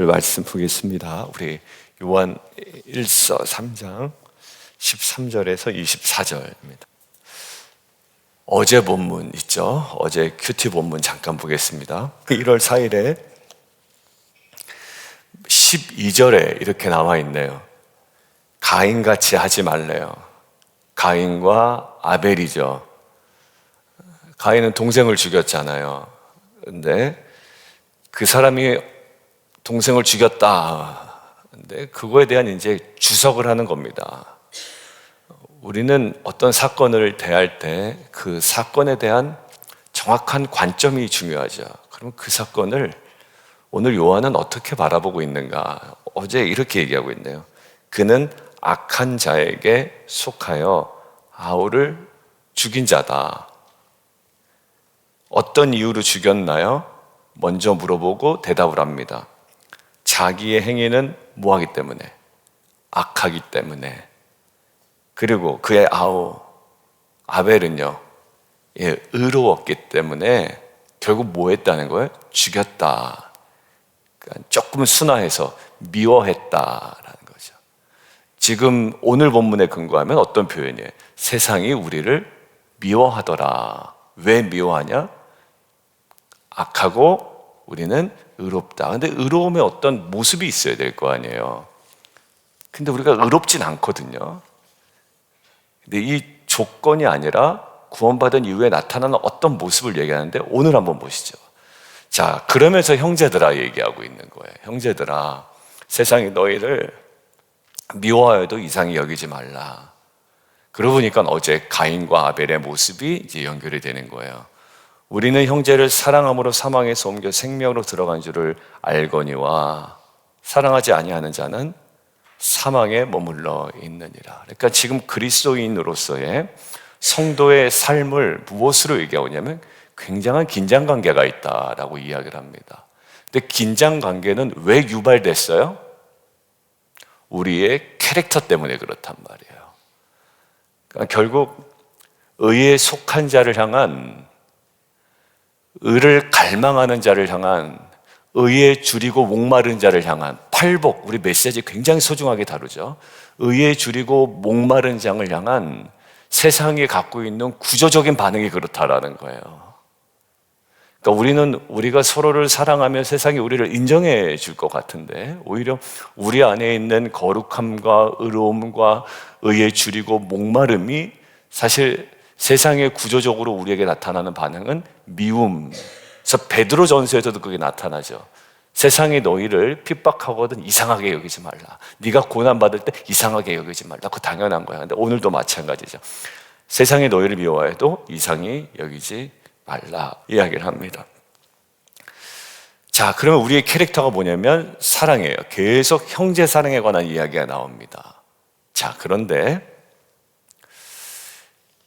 말씀 보겠습니다. 우리 요한 1서 3장 13절에서 24절입니다. 어제 본문 있죠? 어제 큐티 본문 잠깐 보겠습니다. 1월 4일에 12절에 이렇게 나와 있네요. 가인같이 하지 말래요. 가인과 아벨이죠. 가인은 동생을 죽였잖아요. 근데 그 사람이 동생을 죽였다. 근데 그거에 대한 이제 주석을 하는 겁니다. 우리는 어떤 사건을 대할 때 그 사건에 대한 정확한 관점이 중요하죠. 그럼 그 사건을 오늘 요한은 어떻게 바라보고 있는가? 어제 이렇게 얘기하고 있네요. 그는 악한 자에게 속하여 아우를 죽인 자다. 어떤 이유로 죽였나요? 먼저 물어보고 대답을 합니다. 자기의 행위는 뭐하기 때문에? 악하기 때문에. 그리고 그의 아우 아벨은요, 의로웠기 때문에 결국 뭐 했다는 거예요? 죽였다. 그러니까 조금 순화해서 미워했다라는 거죠. 지금 오늘 본문에 근거하면 어떤 표현이에요? 세상이 우리를 미워하더라. 왜 미워하냐? 악하고 우리는 의롭다. 근데 의로움에 어떤 모습이 있어야 될 거 아니에요. 근데 우리가 의롭진 않거든요. 근데 이 조건이 아니라 구원받은 이후에 나타나는 어떤 모습을 얘기하는데 오늘 한번 보시죠. 자, 그러면서 형제들아 얘기하고 있는 거예요. 형제들아, 세상이 너희를 미워하여도 이상히 여기지 말라. 그러고 보니까 어제 가인과 아벨의 모습이 이제 연결이 되는 거예요. 우리는 형제를 사랑함으로 사망에서 옮겨 생명으로 들어간 줄을 알거니와 사랑하지 아니하는 자는 사망에 머물러 있느니라. 그러니까 지금 그리스도인으로서의 성도의 삶을 무엇으로 얘기하냐면 굉장한 긴장관계가 있다라고 이야기를 합니다. 근데 긴장관계는 왜 유발됐어요? 우리의 캐릭터 때문에 그렇단 말이에요. 그러니까 결국 의에 속한 자를 향한, 의를 갈망하는 자를 향한, 의에 줄이고 목마른 자를 향한 팔복, 우리 메시지 굉장히 소중하게 다루죠. 의에 줄이고 목마른 자를 향한 세상이 갖고 있는 구조적인 반응이 그렇다라는 거예요. 그러니까 우리가 서로를 사랑하면 세상이 우리를 인정해 줄 것 같은데 오히려 우리 안에 있는 거룩함과 의로움과 의에 줄이고 목마름이 사실 세상의 구조적으로 우리에게 나타나는 반응은 미움. 그래서 베드로전서에서도 그게 나타나죠. 세상이 너희를 핍박하거든 이상하게 여기지 말라. 네가 고난받을 때 이상하게 여기지 말라. 그거 당연한 거야. 근데 오늘도 마찬가지죠. 세상이 너희를 미워해도 이상히 여기지 말라 이야기를 합니다. 자, 그러면 우리의 캐릭터가 뭐냐면 사랑이에요. 계속 형제 사랑에 관한 이야기가 나옵니다. 자, 그런데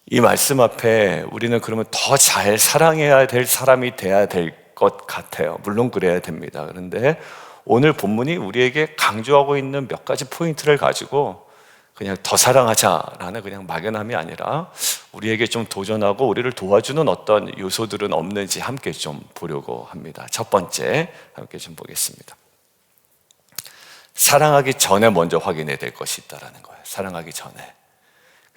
이 말씀 앞에 우리는 그러면 더 잘 사랑해야 될 사람이 돼야 될 것 같아요. 물론 그래야 됩니다. 그런데 오늘 본문이 우리에게 강조하고 있는 몇 가지 포인트를 가지고 그냥 더 사랑하자라는 그냥 막연함이 아니라 우리에게 좀 도전하고 우리를 도와주는 어떤 요소들은 없는지 함께 좀 보려고 합니다. 첫 번째 함께 좀 보겠습니다. 사랑하기 전에 먼저 확인해야 될 것이 있다는 거예요. 사랑하기 전에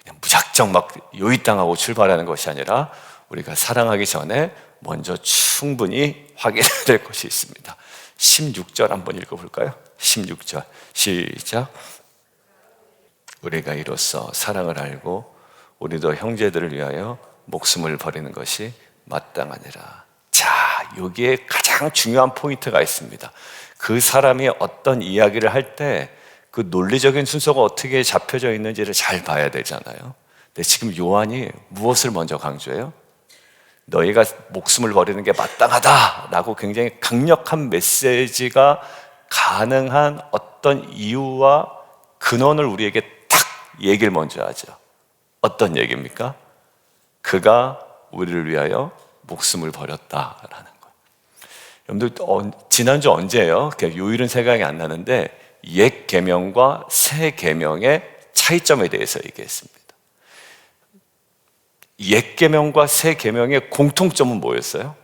그냥 무작정 막 요입당하고 출발하는 것이 아니라 우리가 사랑하기 전에 먼저 충분히 확인해야 될 것이 있습니다. 16절 한번 읽어볼까요? 16절 시작. 우리가 이로써 사랑을 알고 우리도 형제들을 위하여 목숨을 버리는 것이 마땅하니라. 자, 여기에 가장 중요한 포인트가 있습니다. 그 사람이 어떤 이야기를 할 때 그 논리적인 순서가 어떻게 잡혀져 있는지를 잘 봐야 되잖아요. 근데 지금 요한이 무엇을 먼저 강조해요? 너희가 목숨을 버리는 게 마땅하다라고 굉장히 강력한 메시지가 가능한 어떤 이유와 근원을 우리에게 탁 얘기를 먼저 하죠. 어떤 얘기입니까? 그가 우리를 위하여 목숨을 버렸다라는 거예요. 여러분들 지난주 언제예요? 요일은 생각이 안 나는데 옛 계명과 새 계명의 차이점에 대해서 얘기했습니다. 옛 계명과 새 계명의 공통점은 뭐였어요?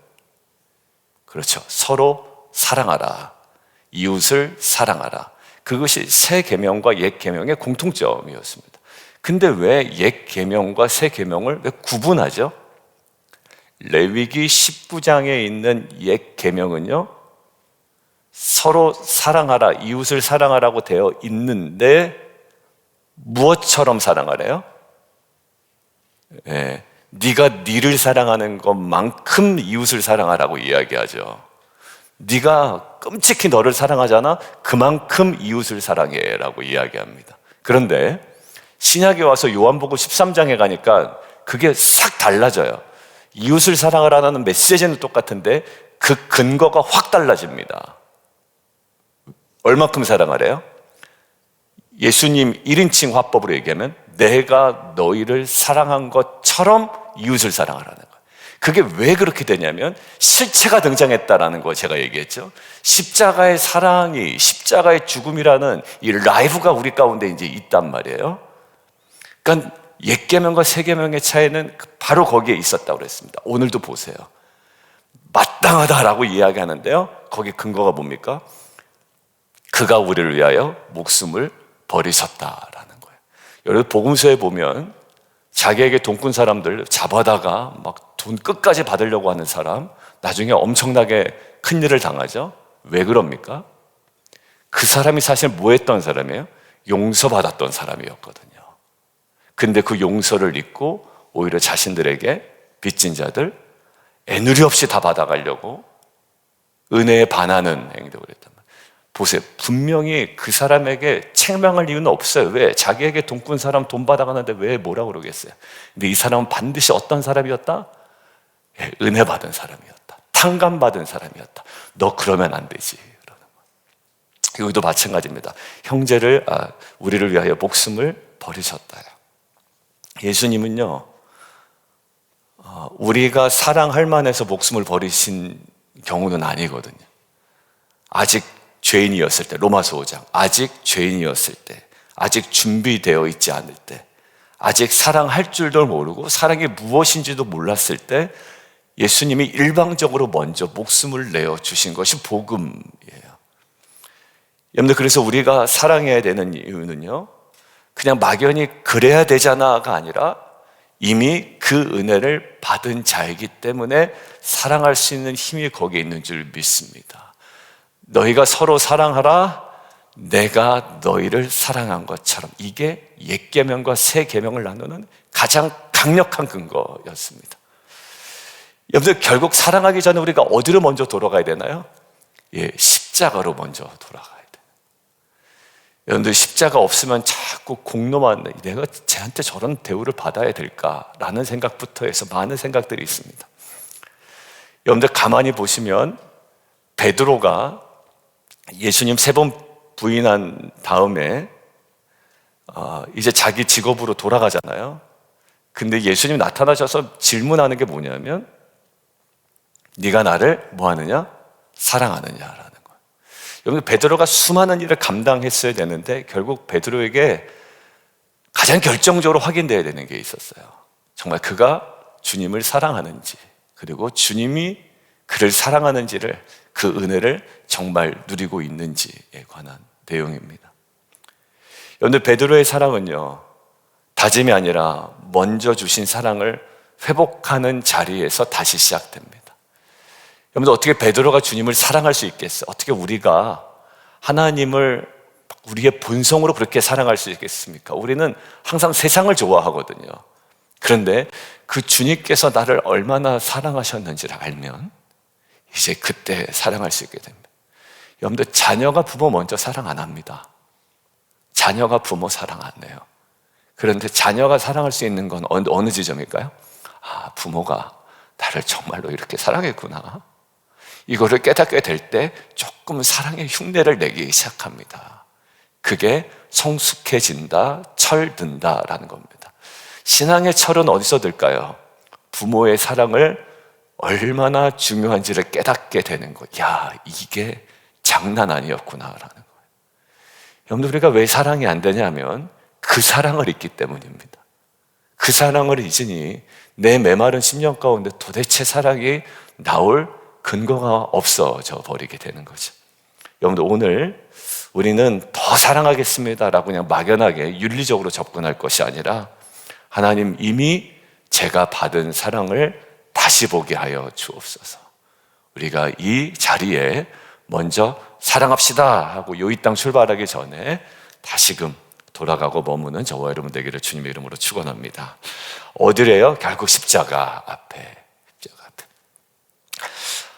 그렇죠. 서로 사랑하라. 이웃을 사랑하라. 그것이 새 계명과 옛 계명의 공통점이었습니다. 근데 왜 옛 계명과 새 계명을 왜 구분하죠? 레위기 19장에 있는 옛 계명은요, 서로 사랑하라, 이웃을 사랑하라고 되어 있는데 무엇처럼 사랑하래요? 네, 네가 네를 사랑하는 것만큼 이웃을 사랑하라고 이야기하죠. 네가 끔찍히 너를 사랑하잖아, 그만큼 이웃을 사랑해라고 이야기합니다. 그런데 신약에 와서 요한복음 13장에 가니까 그게 싹 달라져요. 이웃을 사랑하라는 메시지는 똑같은데 그 근거가 확 달라집니다. 얼마큼 사랑하래요? 예수님 1인칭 화법으로 얘기하면 내가 너희를 사랑한 것처럼 이웃을 사랑하라는 거예요. 그게 왜 그렇게 되냐면 실체가 등장했다라는 거 제가 얘기했죠. 십자가의 사랑이, 십자가의 죽음이라는 이 라이브가 우리 가운데 이제 있단 말이에요. 그러니까 옛 계명과 새 계명의 차이는 바로 거기에 있었다고 그랬습니다. 오늘도 보세요. 마땅하다라고 이야기하는데요, 거기 근거가 뭡니까? 그가 우리를 위하여 목숨을 버리셨다라는 거예요. 여러분 복음서에 보면 자기에게 돈꾼 사람들 잡아다가 막 돈 끝까지 받으려고 하는 사람, 나중에 엄청나게 큰 일을 당하죠. 왜 그럽니까? 그 사람이 사실 뭐 했던 사람이에요? 용서받았던 사람이었거든요. 근데 그 용서를 잊고 오히려 자신들에게 빚진 자들 애누리 없이 다 받아가려고 은혜에 반하는 행동을 했단 말이에요. 보세요. 분명히 그 사람에게 책망할 이유는 없어요. 왜? 자기에게 돈 꾼 사람 돈 받아가는데 왜 뭐라 그러겠어요? 근데 이 사람은 반드시 어떤 사람이었다? 은혜 받은 사람이었다. 탕감 받은 사람이었다. 너 그러면 안 되지. 여기도 마찬가지입니다. 형제를, 우리를 위하여 목숨을 버리셨다요. 예수님은요, 우리가 사랑할 만해서 목숨을 버리신 경우는 아니거든요. 아직 죄인이었을 때, 로마서 5장, 아직 죄인이었을 때, 아직 준비되어 있지 않을 때, 아직 사랑할 줄도 모르고 사랑이 무엇인지도 몰랐을 때 예수님이 일방적으로 먼저 목숨을 내어 주신 것이 복음이에요. 여러분들, 그래서 우리가 사랑해야 되는 이유는요, 그냥 막연히 그래야 되잖아가 아니라 이미 그 은혜를 받은 자이기 때문에 사랑할 수 있는 힘이 거기에 있는 줄 믿습니다. 너희가 서로 사랑하라, 내가 너희를 사랑한 것처럼. 이게 옛 계명과 새 계명을 나누는 가장 강력한 근거였습니다. 여러분들, 결국 사랑하기 전에 우리가 어디로 먼저 돌아가야 되나요? 십자가로 먼저 돌아가야 돼요. 여러분들, 십자가 없으면 자꾸 공로만, 내가 쟤한테 저런 대우를 받아야 될까라는 생각부터 해서 많은 생각들이 있습니다. 여러분들, 가만히 보시면 베드로가 예수님 3번 부인한 다음에 이제 자기 직업으로 돌아가잖아요. 근데 예수님 나타나셔서 질문하는 게 뭐냐면 네가 나를 뭐 하느냐? 사랑하느냐라는 거예요. 여러분, 베드로가 수많은 일을 감당했어야 되는데 결국 베드로에게 가장 결정적으로 확인되어야 되는 게 있었어요. 정말 그가 주님을 사랑하는지, 그리고 주님이 그를 사랑하는지를, 그 은혜를 정말 누리고 있는지에 관한 내용입니다. 여러분들, 베드로의 사랑은요, 다짐이 아니라 먼저 주신 사랑을 회복하는 자리에서 다시 시작됩니다. 여러분들, 어떻게 베드로가 주님을 사랑할 수 있겠어요? 어떻게 우리가 하나님을 우리의 본성으로 그렇게 사랑할 수 있겠습니까? 우리는 항상 세상을 좋아하거든요. 그런데 그 주님께서 나를 얼마나 사랑하셨는지를 알면 이제 그때 사랑할 수 있게 됩니다. 여러분들, 자녀가 부모 먼저 사랑 안 합니다. 자녀가 부모 사랑 안 해요. 그런데 자녀가 사랑할 수 있는 건 어느 지점일까요? 부모가 나를 정말로 이렇게 사랑했구나. 이거를 깨닫게 될 때 조금 사랑의 흉내를 내기 시작합니다. 그게 성숙해진다, 철든다라는 겁니다. 신앙의 철은 어디서 들까요? 부모의 사랑을 얼마나 중요한지를 깨닫게 되는 거. 야, 이게 장난 아니었구나라는 거예요. 여러분들, 우리가 왜 사랑이 안 되냐면 그 사랑을 잊기 때문입니다. 그 사랑을 잊으니 내 메마른 심령 가운데 도대체 사랑이 나올 근거가 없어져 버리게 되는 거죠. 여러분들 오늘 우리는 더 사랑하겠습니다라고 그냥 막연하게 윤리적으로 접근할 것이 아니라 하나님 이미 제가 받은 사랑을 다시 보게 하여 주옵소서. 우리가 이 자리에 먼저 사랑합시다 하고 이 땅 출발하기 전에 다시금 돌아가고 머무는 저와 여러분 되기를 주님의 이름으로 축원합니다. 어디래요? 결국 십자가 앞에.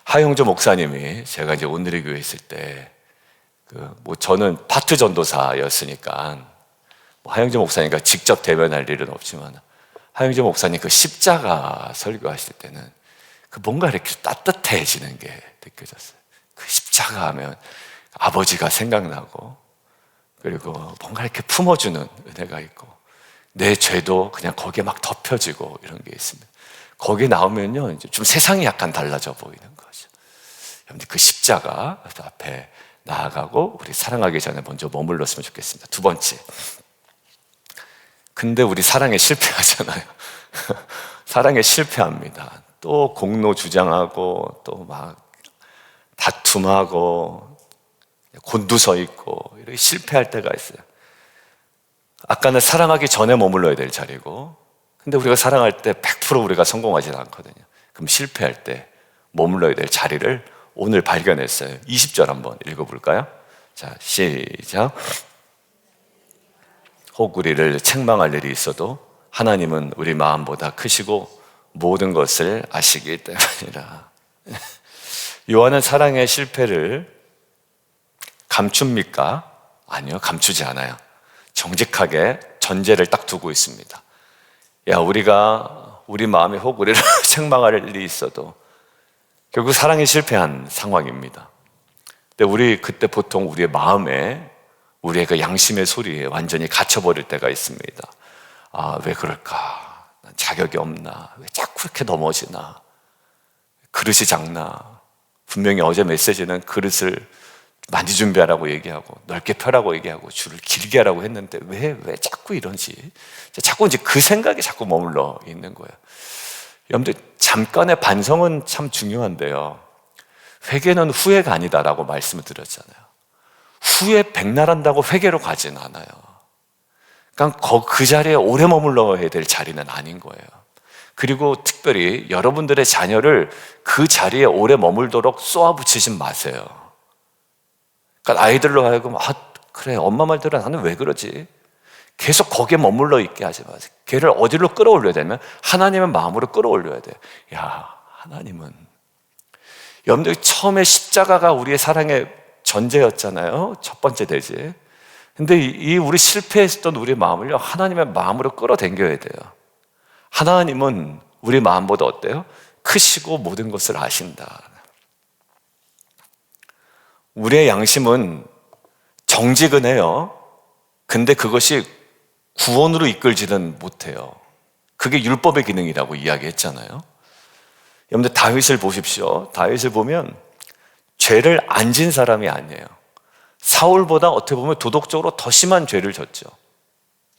하영조 목사님이 제가 이제 온누리 교회 있을 때 저는 파트 전도사였으니까 하영조 목사님과 직접 대면할 일은 없지만 하영조 목사님 그 십자가 설교하실 때는 뭔가 이렇게 따뜻해지는 게 느껴졌어요. 그 십자가 하면 아버지가 생각나고 그리고 뭔가 이렇게 품어주는 은혜가 있고 내 죄도 그냥 거기에 막 덮여지고 이런 게 있습니다. 거기에 나오면요 이제 좀 세상이 약간 달라져 보이는 거죠. 여러분들 그 십자가 앞에 나아가고 우리 사랑하기 전에 먼저 머물렀으면 좋겠습니다. 두 번째, 근데 우리 사랑에 실패하잖아요. 사랑에 실패합니다. 또 공로 주장하고 또 막 다툼하고 곤두서 있고 이렇게 실패할 때가 있어요. 아까는 사랑하기 전에 머물러야 될 자리고, 근데 우리가 사랑할 때 100% 우리가 성공하지는 않거든요. 그럼 실패할 때 머물러야 될 자리를 오늘 발견했어요. 20절 한번 읽어볼까요? 자, 시작. 혹 우리를 책망할 일이 있어도 하나님은 우리 마음보다 크시고 모든 것을 아시기 때문이라. 요한은 사랑의 실패를 감춥니까? 아니요, 감추지 않아요. 정직하게 전제를 딱 두고 있습니다. 우리가 우리 마음에 혹 우리를 책망할 일이 있어도 결국 사랑이 실패한 상황입니다. 근데 우리 그때 보통 우리의 마음에 우리의 그 양심의 소리에 완전히 갇혀버릴 때가 있습니다. 왜 그럴까? 난 자격이 없나? 왜 자꾸 이렇게 넘어지나? 그릇이 작나? 분명히 어제 메시지는 그릇을 많이 준비하라고 얘기하고 넓게 펴라고 얘기하고 줄을 길게 하라고 했는데 왜 자꾸 이런지 자꾸 이제 그 생각에 자꾸 머물러 있는 거예요. 여러분들 잠깐의 반성은 참 중요한데요, 회개는 후회가 아니다라고 말씀을 드렸잖아요. 후회 백날한다고 회개로 가진 않아요. 그러니까 그 자리에 오래 머물러야 될 자리는 아닌 거예요. 그리고 특별히 여러분들의 자녀를 그 자리에 오래 머물도록 쏘아붙이지 마세요. 그러니까 아이들로 하여금 그래 엄마 말대로 나는 왜 그러지? 계속 거기에 머물러 있게 하지 마세요. 걔를 어디로 끌어올려야 되면 하나님의 마음으로 끌어올려야 돼요. 하나님은, 여러분들 처음에 십자가가 우리의 사랑의 전제였잖아요. 첫 번째 대지. 근데 이 우리 실패했었던 우리 마음을요 하나님의 마음으로 끌어당겨야 돼요. 하나님은 우리 마음보다 어때요? 크시고 모든 것을 아신다. 우리의 양심은 정직은 해요. 근데 그것이 구원으로 이끌지는 못해요. 그게 율법의 기능이라고 이야기했잖아요. 여러분들 다윗을 보십시오. 다윗을 보면 죄를 안 진 사람이 아니에요. 사울보다 어떻게 보면 도덕적으로 더 심한 죄를 졌죠.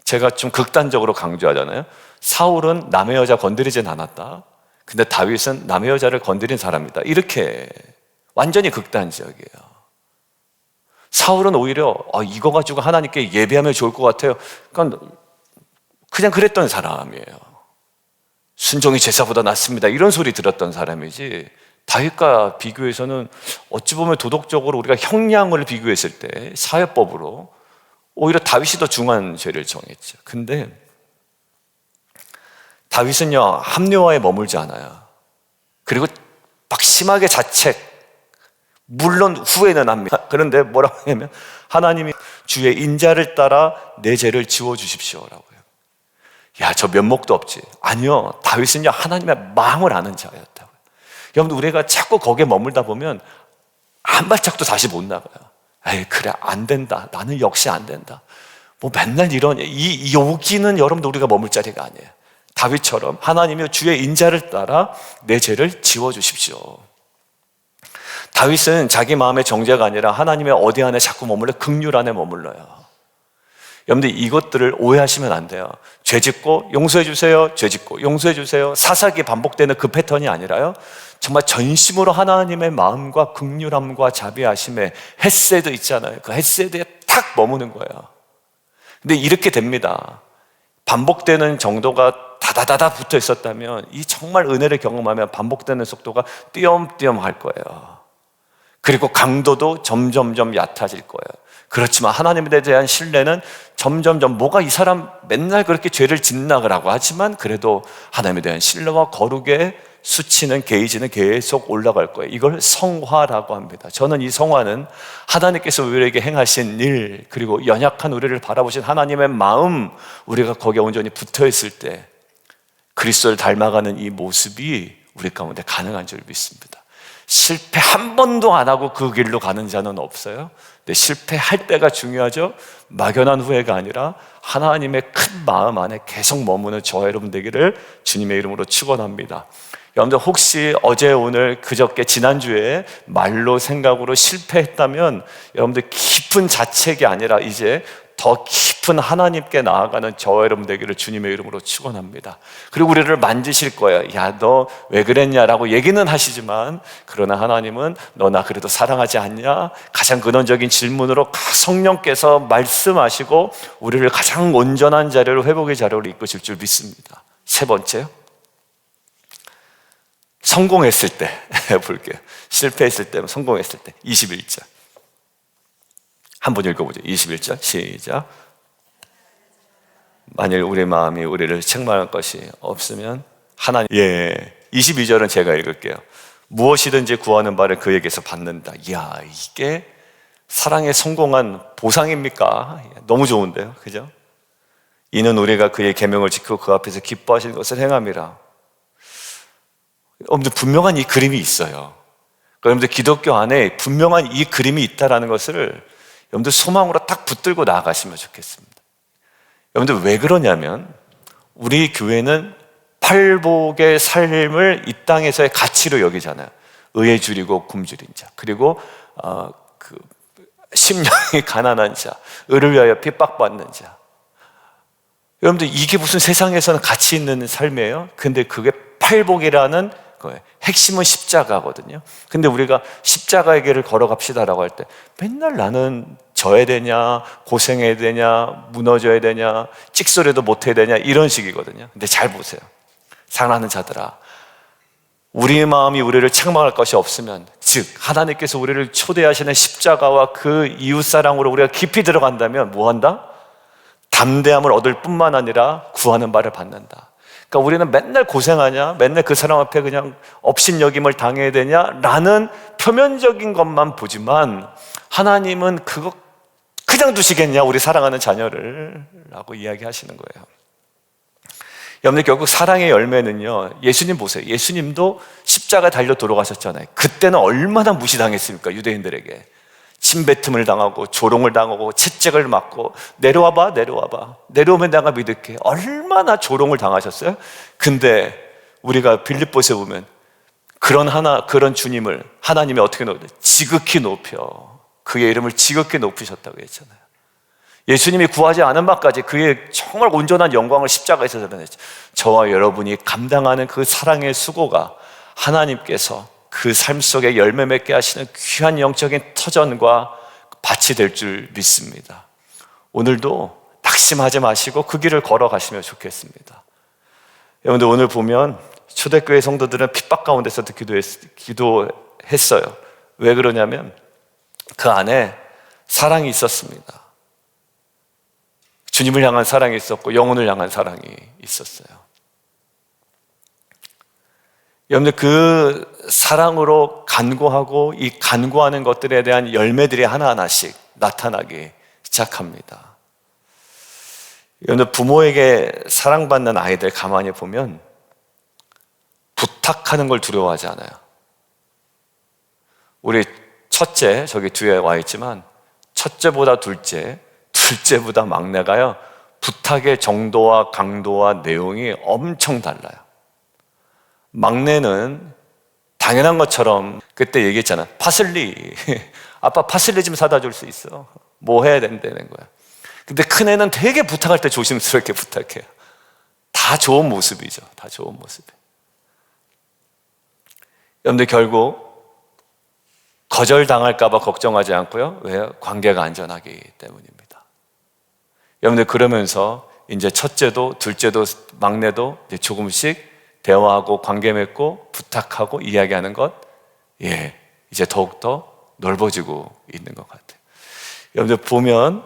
제가 좀 극단적으로 강조하잖아요. 사울은 남의 여자 건드리진 않았다. 근데 다윗은 남의 여자를 건드린 사람이다. 이렇게 완전히 극단적이에요. 사울은 오히려 이거 가지고 하나님께 예배하면 좋을 것 같아요. 그러니까 그냥 그랬던 사람이에요. 순종이 제사보다 낫습니다. 이런 소리 들었던 사람이지, 다윗과 비교해서는 어찌 보면 도덕적으로 우리가 형량을 비교했을 때 사회법으로 오히려 다윗이 더 중한 죄를 정했죠. 근데 다윗은요 합리화에 머물지 않아요. 그리고 막 심하게 자책, 물론 후회는 합니다. 그런데 뭐라고 하냐면 하나님이 주의 인자를 따라 내 죄를 지워주십시오라고 해요. 저 면목도 없지. 아니요, 다윗은요 하나님의 마음을 아는 자였다고요. 여러분, 우리가 자꾸 거기에 머물다 보면 한 발짝도 다시 못 나가요. 그래 안 된다, 나는 역시 안 된다, 맨날 이런 여기는 여러분들 우리가 머물 자리가 아니에요. 다윗처럼 하나님이 주의 인자를 따라 내 죄를 지워주십시오. 다윗은 자기 마음의 정죄가 아니라 하나님의 어디 안에 자꾸 머물러 긍휼 안에 머물러요. 여러분들 이것들을 오해하시면 안 돼요. 죄 짓고 용서해 주세요, 죄 짓고 용서해 주세요, 사사기 반복되는 그 패턴이 아니라요, 정말 전심으로 하나님의 마음과 긍휼함과 자비하심에 헤세드 있잖아요. 그 헤세드에 탁 머무는 거예요. 근데 이렇게 됩니다. 반복되는 정도가 다다다다 붙어 있었다면, 이 정말 은혜를 경험하면 반복되는 속도가 띄엄띄엄 할 거예요. 그리고 강도도 점점점 얕아질 거예요. 그렇지만 하나님에 대한 신뢰는 점점점, 뭐가 이 사람 맨날 그렇게 죄를 짓나라고 하지만 그래도 하나님에 대한 신뢰와 거룩의 수치는, 게이지는 계속 올라갈 거예요. 이걸 성화라고 합니다. 저는 이 성화는 하나님께서 우리에게 행하신 일, 그리고 연약한 우리를 바라보신 하나님의 마음, 우리가 거기에 온전히 붙어 있을 때 그리스도를 닮아가는 이 모습이 우리 가운데 가능한 줄 믿습니다. 실패 한 번도 안 하고 그 길로 가는 자는 없어요. 근데 실패할 때가 중요하죠. 막연한 후회가 아니라 하나님의 큰 마음 안에 계속 머무는 저와 여러분 되기를 주님의 이름으로 축원합니다. 여러분들 혹시 어제, 오늘, 그저께, 지난주에 말로, 생각으로 실패했다면 여러분들 깊은 자책이 아니라 이제 더 깊은 하나님께 나아가는 저와 여러분 되기를 주님의 이름으로 축원합니다. 그리고 우리를 만지실 거예요. 야, 너 왜 그랬냐라고 얘기는 하시지만, 그러나 하나님은 너 나 그래도 사랑하지 않냐? 가장 근원적인 질문으로 성령께서 말씀하시고 우리를 가장 온전한 자료로, 회복의 자료로 이끄실 줄 믿습니다. 세 번째요, 성공했을 때 볼게요. 실패했을 때, 성공했을 때 21절 한번 읽어보죠. 21절 시작. 만일 우리 마음이 우리를 책망할 것이 없으면 하나님, 22절은 제가 읽을게요. 무엇이든지 구하는 바를 그에게서 받는다. 이야, 이게 사랑의 성공한 보상입니까? 너무 좋은데요, 그죠? 이는 우리가 그의 계명을 지키고 그 앞에서 기뻐하시는 것을 행함이라. 여러분들 분명한 이 그림이 있어요. 여러분들 기독교 안에 분명한 이 그림이 있다는 것을 여러분들 소망으로 딱 붙들고 나아가시면 좋겠습니다. 여러분들 왜 그러냐면, 우리 교회는 팔복의 삶을 이 땅에서의 가치로 여기잖아요. 의에 줄이고 굶주린 자, 그리고 심령이 가난한 자, 의를 위하여 핍박받는 자. 여러분들 이게 무슨 세상에서는 가치 있는 삶이에요? 근데 그게 팔복이라는 거예요. 핵심은 십자가거든요. 근데 우리가 십자가의 길을 걸어갑시다라고 할 때 맨날 나는 져야 되냐, 고생해야 되냐, 무너져야 되냐, 찍소리도 못해야 되냐, 이런 식이거든요. 근데 잘 보세요. 사랑하는 자들아, 우리의 마음이 우리를 책망할 것이 없으면, 즉 하나님께서 우리를 초대하시는 십자가와 그 이웃사랑으로 우리가 깊이 들어간다면 뭐한다? 담대함을 얻을 뿐만 아니라 구하는 바를 받는다. 그러니까 우리는 맨날 고생하냐, 맨날 그 사람 앞에 그냥 업신여김을 당해야 되냐라는 표면적인 것만 보지만, 하나님은 그거 그냥 두시겠냐, 우리 사랑하는 자녀를 라고 이야기하시는 거예요. 여러분들 결국 사랑의 열매는요, 예수님 보세요. 예수님도 십자가 달려 돌아가셨잖아요. 그때는 얼마나 무시당했습니까? 유대인들에게 침뱉음을 당하고 조롱을 당하고 채찍을 맞고, 내려와봐, 내려오면 내가 믿을게, 얼마나 조롱을 당하셨어요. 근데 우리가 빌립보서에 보면 그런 주님을 하나님이 어떻게 높여? 지극히 높여, 그의 이름을 지극히 높이셨다고 했잖아요. 예수님이 구하지 않은 바까지 그의 정말 온전한 영광을 십자가에서 드러냈죠. 저와 여러분이 감당하는 그 사랑의 수고가 하나님께서 그 삶 속에 열매 맺게 하시는 귀한 영적인 터전과 밭이 될 줄 믿습니다. 오늘도 낙심하지 마시고 그 길을 걸어가시면 좋겠습니다. 여러분들 오늘 보면 초대교회 성도들은 핍박 가운데서도 기도했어요. 왜 그러냐면 그 안에 사랑이 있었습니다. 주님을 향한 사랑이 있었고 영혼을 향한 사랑이 있었어요. 여러분들 그 사랑으로 간구하고 이 간구하는 것들에 대한 열매들이 하나하나씩 나타나기 시작합니다. 여러분들 부모에게 사랑받는 아이들 가만히 보면 부탁하는 걸 두려워하지 않아요. 우리 첫째 저기 뒤에 와 있지만 첫째보다 둘째보다 막내가요, 부탁의 정도와 강도와 내용이 엄청 달라요. 막내는 당연한 것처럼 그때 얘기했잖아. 파슬리, 아빠 파슬리 좀 사다 줄 수 있어. 뭐 해야 된다는 거야. 근데 큰애는 되게 부탁할 때 조심스럽게 부탁해요. 다 좋은 모습이죠. 다 좋은 모습. 여러분들 결국 거절당할까 봐 걱정하지 않고요. 왜요? 관계가 안전하기 때문입니다. 여러분들 그러면서 이제 첫째도 둘째도 막내도 이제 조금씩 대화하고 관계 맺고 부탁하고 이야기하는 것, 이제 더욱더 넓어지고 있는 것 같아요. 여러분들 보면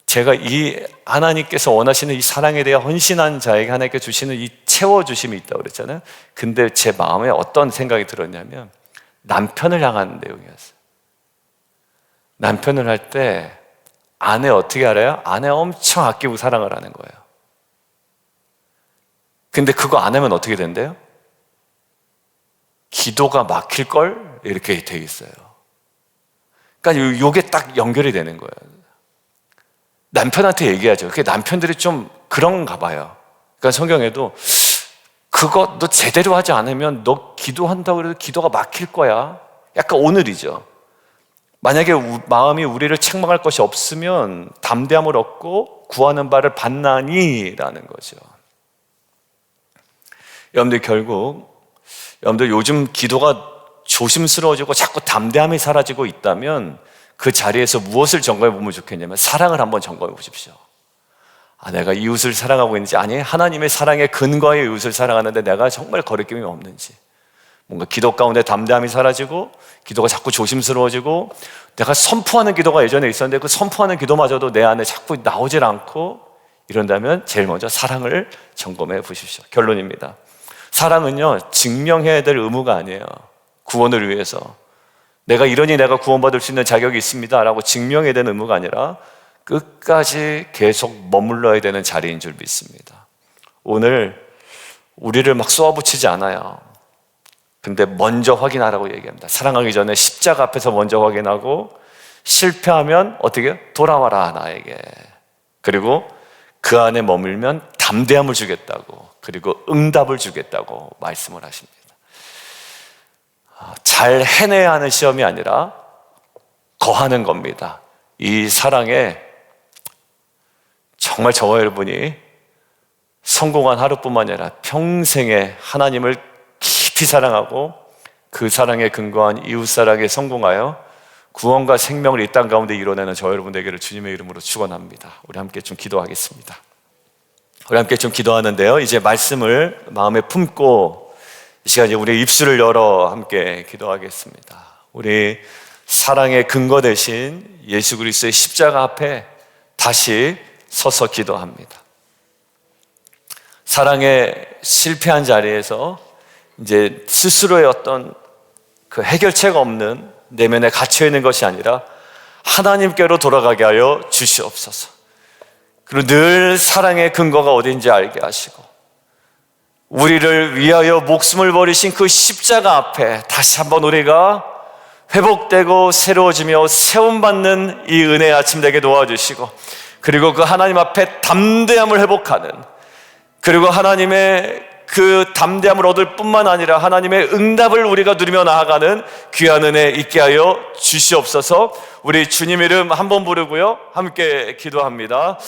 제가 이 하나님께서 원하시는 이 사랑에 대해 헌신한 자에게 하나님께 주시는 이 채워주심이 있다고 그랬잖아요. 근데 제 마음에 어떤 생각이 들었냐면 남편을 향한 내용이었어요. 남편을 할 때 아내 어떻게 알아요? 아내 엄청 아끼고 사랑을 하는 거예요. 근데 그거 안 하면 어떻게 된대요? 기도가 막힐걸? 이렇게 돼 있어요. 그러니까 요게 딱 연결이 되는 거예요. 남편한테 얘기하죠. 그게 남편들이 좀 그런가 봐요. 그러니까 성경에도 그거 너 제대로 하지 않으면 너 기도한다고 해도 기도가 막힐 거야. 약간 오늘이죠. 만약에 마음이 우리를 책망할 것이 없으면 담대함을 얻고 구하는 바를 받나니 라는 거죠. 여러분들 결국 여러분들 요즘 기도가 조심스러워지고 자꾸 담대함이 사라지고 있다면 그 자리에서 무엇을 점검해 보면 좋겠냐면 사랑을 한번 점검해 보십시오. 내가 이웃을 사랑하고 있는지, 아니 하나님의 사랑의 근거의 이웃을 사랑하는데 내가 정말 거리낌이 없는지, 뭔가 기도 가운데 담대함이 사라지고 기도가 자꾸 조심스러워지고 내가 선포하는 기도가 예전에 있었는데 그 선포하는 기도마저도 내 안에 자꾸 나오질 않고 이런다면 제일 먼저 사랑을 점검해 보십시오. 결론입니다. 사랑은요 증명해야 될 의무가 아니에요. 구원을 위해서 내가 이러니 내가 구원받을 수 있는 자격이 있습니다 라고 증명해야 되는 의무가 아니라 끝까지 계속 머물러야 되는 자리인 줄 믿습니다. 오늘 우리를 막 쏘아붙이지 않아요. 근데 먼저 확인하라고 얘기합니다. 사랑하기 전에 십자가 앞에서 먼저 확인하고 실패하면 어떻게 해요? 돌아와라 나에게. 그리고 그 안에 머물면 담대함을 주겠다고, 그리고 응답을 주겠다고 말씀을 하십니다. 잘 해내야 하는 시험이 아니라 거하는 겁니다. 이 사랑에 정말 저와 여러분이 성공한 하루뿐만 아니라 평생에 하나님을 깊이 사랑하고 그 사랑에 근거한 이웃사랑에 성공하여 구원과 생명을 이 땅 가운데 이뤄내는 저와 여러분 되기를 주님의 이름으로 축원합니다. 우리 함께 좀 기도하겠습니다. 우리 함께 좀 기도하는데요, 이제 말씀을 마음에 품고 이 시간 이제 우리의 입술을 열어 함께 기도하겠습니다. 우리 사랑의 근거 되신 예수 그리스도의 십자가 앞에 다시 서서 기도합니다. 사랑에 실패한 자리에서 이제 스스로의 어떤 그 해결책 없는 내면에 갇혀 있는 것이 아니라 하나님께로 돌아가게 하여 주시옵소서. 그리고 늘 사랑의 근거가 어딘지 알게 하시고 우리를 위하여 목숨을 버리신 그 십자가 앞에 다시 한번 우리가 회복되고 새로워지며 세움받는 이 은혜의 아침 되게 도와주시고, 그리고 그 하나님 앞에 담대함을 회복하는, 그리고 하나님의 그 담대함을 얻을 뿐만 아니라 하나님의 응답을 우리가 누리며 나아가는 귀한 은혜 있게 하여 주시옵소서. 우리 주님 이름 한번 부르고요 함께 기도합니다.